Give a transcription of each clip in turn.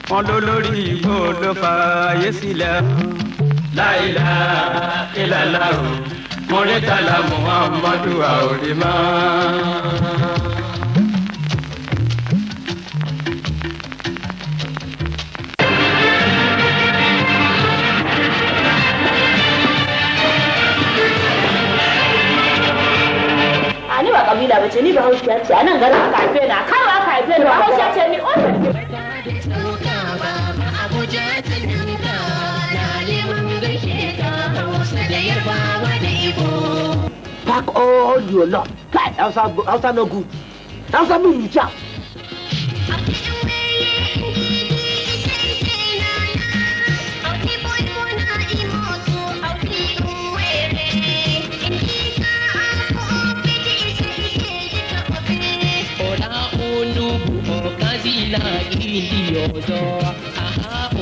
Ondolori Bolofa Yesila La ilaha illallah Moletala Muhammadu Aulima Ani wa kabila bace ni Bahaushe ce anan garin aka haife na kan aka haife ni Bahaushe ce ni Pack all your luck. Kai, Hausa no good. Hausa me you chap.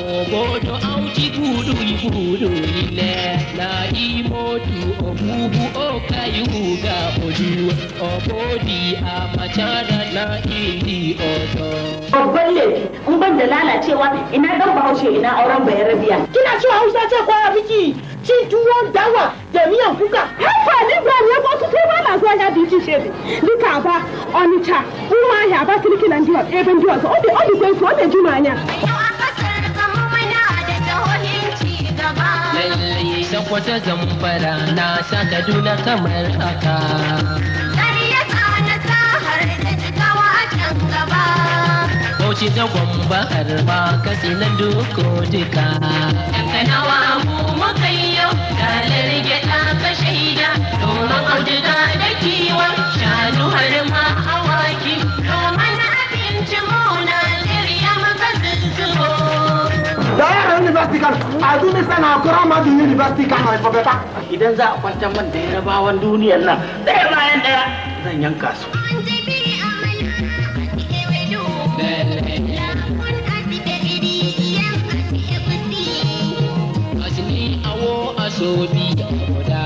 Obodo auchi gudu igudu ile na imotu obubu okayuga odu obodi amachara na indi odo babban laifi in ban da lalacewa ina dan Bahaushe ina auren Bayarabiya Kina cewa Hausa ce kwaya miki cin tuwon dawa da miyan kuka. haka ni ba ne ko su kai ba na zuwa ya biji shebe duka ba onita kuma ya ba kirkilan diwa eben diwa so odi kwen so odi jumanya lallai sakwata zamfara na sa Kaduna kamar haka Bauchi da Gwamba har ma Katsinan duko duka Kanawa mu muka yau dalar gyaɗa ka shaida domin auduga da kiwon shanu har ma awaki domin abinci mu Najeriya muka zuzzubo Da university kan azumi sana kurama da university kan mai fafeta. Idan za a kwantar man da yarabawan duniyar nan ɗaya bayan ɗaya zan yanka su. Asini awo asobi guda